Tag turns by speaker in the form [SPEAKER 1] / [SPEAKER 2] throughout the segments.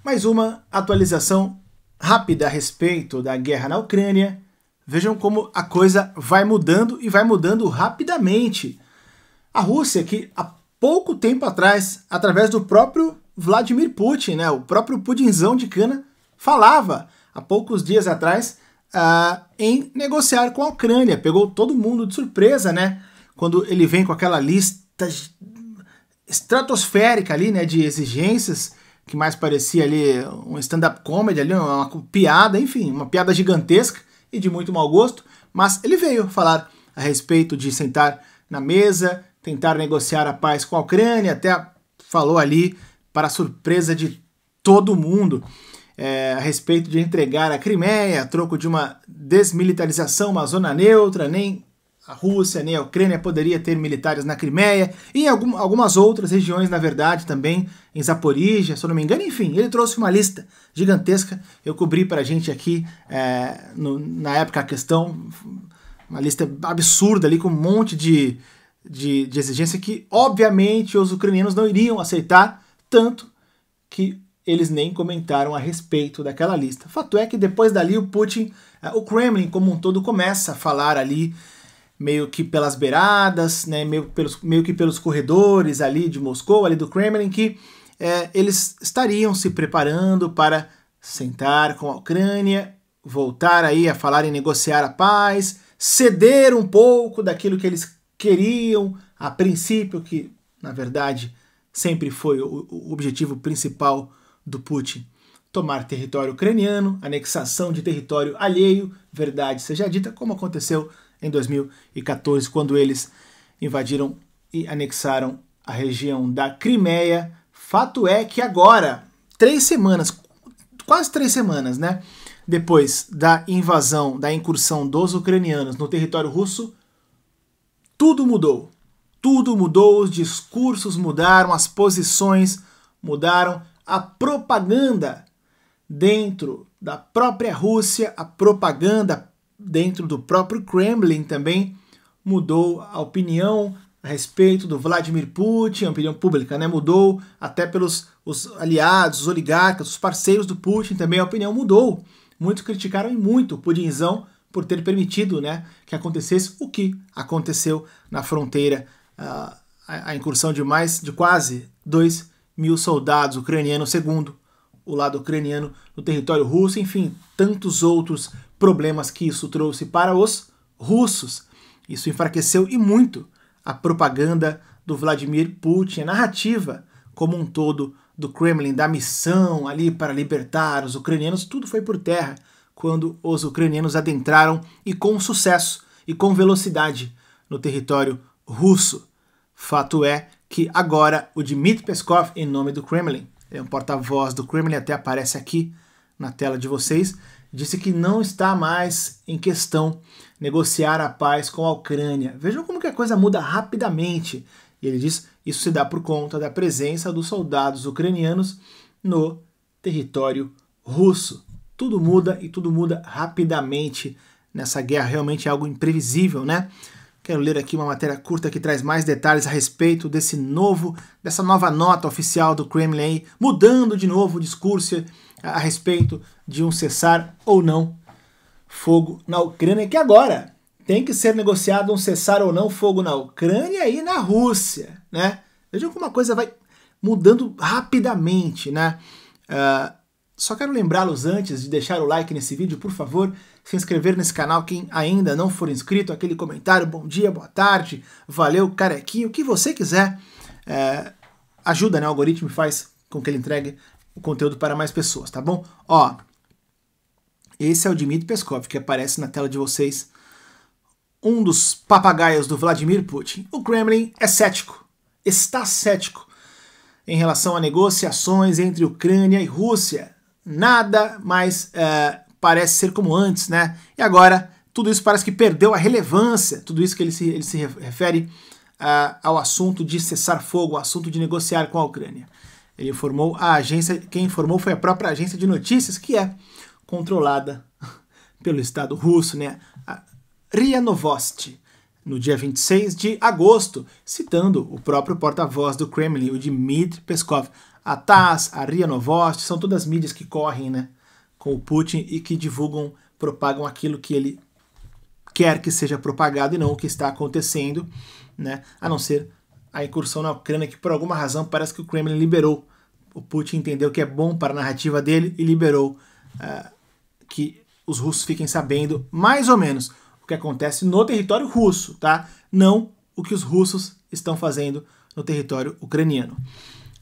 [SPEAKER 1] Mais uma atualização rápida a respeito da guerra na Ucrânia. Vejam como a coisa vai mudando e vai mudando rapidamente. A Rússia, que há pouco tempo atrás, através do próprio Vladimir Putin, né, o próprio Putinzão de cana, falava há poucos dias atrás em negociar com a Ucrânia. Pegou todo mundo de surpresa, né, quando ele vem com aquela lista estratosférica ali, né, de exigências, que mais parecia ali um stand-up comedy, ali, uma piada, enfim, uma piada gigantesca e de muito mau gosto, mas ele veio falar a respeito de sentar na mesa, tentar negociar a paz com a Ucrânia, até falou ali, para a surpresa de todo mundo, a respeito de entregar a Crimeia a troco de uma desmilitarização, uma zona neutra. Nem a Rússia nem a Ucrânia poderia ter militares na Crimeia, e em algumas outras regiões, na verdade, também em Zaporígia, se eu não me engano. Enfim, ele trouxe uma lista gigantesca. Eu cobri para a gente aqui, na época, a questão, uma lista absurda ali, com um monte de exigência que, obviamente, os ucranianos não iriam aceitar, tanto que eles nem comentaram a respeito daquela lista. Fato é que depois dali o Putin, o Kremlin como um todo, começa a falar ali meio que pelas beiradas, né, meio que pelos corredores ali de Moscou, ali do Kremlin, que eles estariam se preparando para sentar com a Ucrânia, voltar aí a falar em negociar a paz, ceder um pouco daquilo que eles queriam a princípio, que na verdade sempre foi o objetivo principal do Putin: tomar território ucraniano, anexação de território alheio, verdade seja dita, como aconteceu em 2014, quando eles invadiram e anexaram a região da Crimeia. Fato é que agora, quase 3 semanas, né, depois da invasão, da incursão dos ucranianos no território russo, tudo mudou. Tudo mudou, os discursos mudaram, as posições mudaram, a propaganda dentro da própria Rússia, a propaganda dentro do próprio Kremlin também mudou. A opinião a respeito do Vladimir Putin, a opinião pública, né, mudou, até pelos os aliados, os oligarcas, os parceiros do Putin também a opinião mudou. Muitos criticaram muito o Putinzão por ter permitido, né, que acontecesse o que aconteceu na fronteira, a incursão de quase 2.000 soldados ucranianos, segundo o lado ucraniano, no território russo. Enfim, tantos outros problemas que isso trouxe para os russos. Isso enfraqueceu e muito a propaganda do Vladimir Putin, a narrativa como um todo do Kremlin, da missão ali para libertar os ucranianos. Tudo foi por terra quando os ucranianos adentraram, e com sucesso e com velocidade, no território russo. Fato é que agora o Dmitry Peskov, em nome do Kremlin, é um porta-voz do Kremlin, até aparece aqui na tela de vocês, disse que não está mais em questão negociar a paz com a Ucrânia. Vejam como que a coisa muda rapidamente. E ele diz que isso se dá por conta da presença dos soldados ucranianos no território russo. Tudo muda, e tudo muda rapidamente nessa guerra. Realmente é algo imprevisível, né? Quero ler aqui uma matéria curta que traz mais detalhes a respeito dessa nova nota oficial do Kremlin, mudando de novo o discurso a respeito de um cessar ou não fogo na Ucrânia, que agora tem que ser negociado um cessar ou não fogo na Ucrânia e na Rússia, né? Vejam como a coisa vai mudando rapidamente, né? Só quero lembrá-los, antes de deixar o like nesse vídeo, por favor, se inscrever nesse canal quem ainda não for inscrito, aquele comentário, bom dia, boa tarde, valeu, carequinho, o que você quiser, ajuda, né? O algoritmo faz com que ele entregue o conteúdo para mais pessoas, tá bom? Ó, esse é o Dmitry Peskov, que aparece na tela de vocês, um dos papagaios do Vladimir Putin. O Kremlin é cético, está cético em relação a negociações entre Ucrânia e Rússia. Nada mais parece ser como antes, né? E agora tudo isso parece que perdeu a relevância, tudo isso que ele se refere ao assunto de cessar fogo, ao assunto de negociar com a Ucrânia. Ele informou a agência, quem informou foi a própria agência de notícias, que é controlada pelo Estado russo, né? A RIA Novosti, no dia 26 de agosto, citando o próprio porta-voz do Kremlin, o Dmitry Peskov. A TASS, a RIA Novosti, são todas mídias que correm, né, com o Putin e que divulgam, propagam aquilo que ele quer que seja propagado e não o que está acontecendo, né, a não ser a incursão na Ucrânia, que por alguma razão parece que o Kremlin liberou. O Putin entendeu que é bom para a narrativa dele e liberou que os russos fiquem sabendo mais ou menos o que acontece no território russo, tá? Não o que os russos estão fazendo no território ucraniano.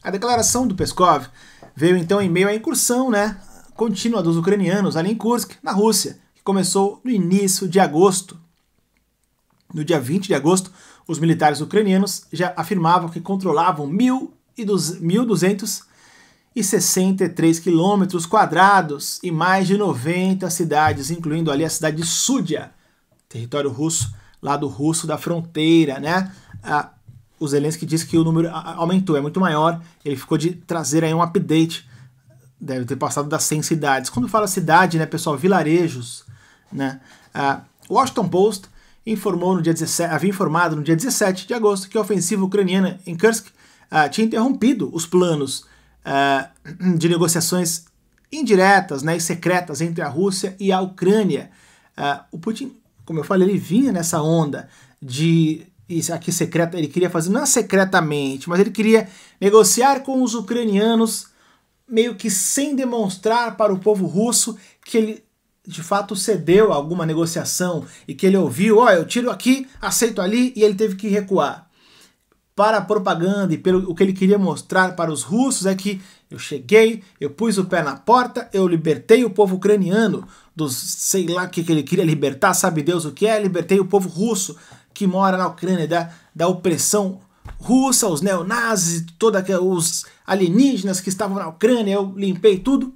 [SPEAKER 1] A declaração do Peskov veio então em meio à incursão, né, contínua dos ucranianos ali em Kursk, na Rússia, que começou no início de agosto. No dia 20 de agosto, os militares ucranianos já afirmavam que controlavam 1.263 quilômetros quadrados e mais de 90 cidades, incluindo ali a cidade de Sudzha, território russo, lado russo da fronteira, né? O Zelensky disse que o número aumentou, é muito maior, ele ficou de trazer aí um update, deve ter passado das 100 cidades. Quando fala cidade, né, pessoal, vilarejos, né? O Washington Post informou no dia 17, havia informado no dia 17 de agosto que a ofensiva ucraniana em Kursk tinha interrompido os planos de negociações indiretas, né, e secretas entre a Rússia e a Ucrânia. O Putin, como eu falei, ele vinha nessa onda de isso aqui secreta, ele queria fazer, não secretamente, mas ele queria negociar com os ucranianos meio que sem demonstrar para o povo russo que ele de fato cedeu a alguma negociação e que ele ouviu, eu tiro aqui, aceito ali, e ele teve que recuar. Para a propaganda e pelo o que ele queria mostrar para os russos é que eu cheguei, eu pus o pé na porta, eu libertei o povo ucraniano dos, sei lá o que ele queria libertar, sabe Deus o que é, libertei o povo russo que mora na Ucrânia da opressão russa, os neonazis, os alienígenas que estavam na Ucrânia, eu limpei tudo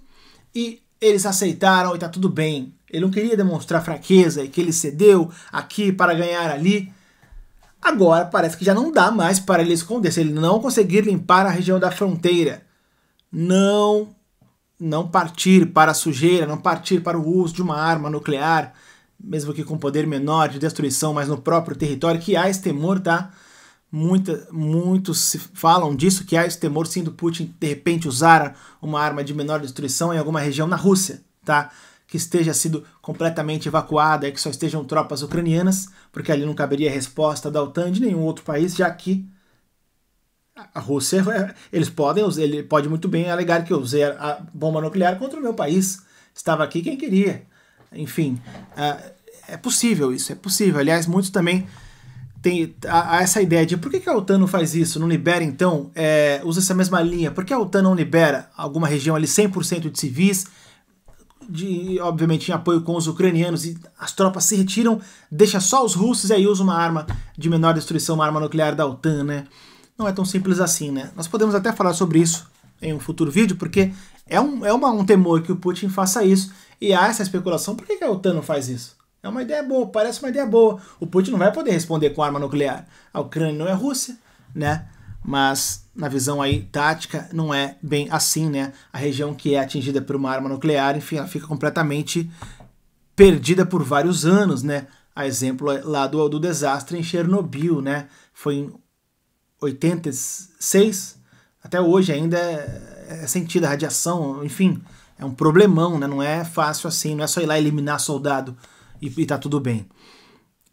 [SPEAKER 1] e eles aceitaram e tá tudo bem. Ele não queria demonstrar fraqueza e que ele cedeu aqui para ganhar ali. Agora parece que já não dá mais para ele esconder. Se ele não conseguir limpar a região da fronteira, não partir para a sujeira, não partir para o uso de uma arma nuclear, mesmo que com poder menor de destruição, mas no próprio território, que há esse temor, tá? Muitos se falam disso, que há esse temor sim do Putin de repente usar uma arma de menor destruição em alguma região na Rússia, tá? Que esteja sido completamente evacuada e que só estejam tropas ucranianas, porque ali não caberia resposta da OTAN de nenhum outro país, já que a Rússia, ele pode muito bem alegar que eu usei a bomba nuclear contra o meu país, estava aqui quem queria. Enfim, é possível isso, é possível. Aliás, muitos também têm essa ideia de por que a OTAN não faz isso, não libera então, usa essa mesma linha, por que a OTAN não libera alguma região ali 100% de civis, obviamente em apoio com os ucranianos, e as tropas se retiram, deixa só os russos e aí usa uma arma de menor destruição, uma arma nuclear da OTAN, né? Não é tão simples assim, né? Nós podemos até falar sobre isso em um futuro vídeo, porque é um temor que o Putin faça isso, e há essa especulação, por que a OTAN não faz isso? É uma ideia boa, parece uma ideia boa. O Putin não vai poder responder com arma nuclear. A Ucrânia não é Rússia, né? Mas na visão aí tática não é bem assim, né? A região que é atingida por uma arma nuclear, enfim, ela fica completamente perdida por vários anos, né? A exemplo lá do desastre em Chernobyl, né? Foi em 86, até hoje ainda é sentida a radiação, enfim, é um problemão, né? Não é fácil assim, não é só ir lá eliminar soldado e tá tudo bem.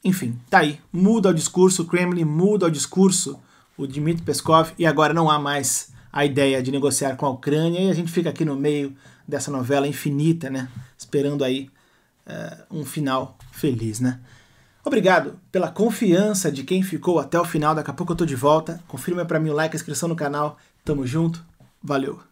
[SPEAKER 1] Enfim, tá aí, muda o discurso, o Kremlin muda o discurso, o Dmitry Peskov, e agora não há mais a ideia de negociar com a Ucrânia, e a gente fica aqui no meio dessa novela infinita, né? Esperando aí um final feliz, né? Obrigado pela confiança de quem ficou até o final. Daqui a pouco eu tô de volta. Confirma pra mim o like, a inscrição no canal. Tamo junto. Valeu!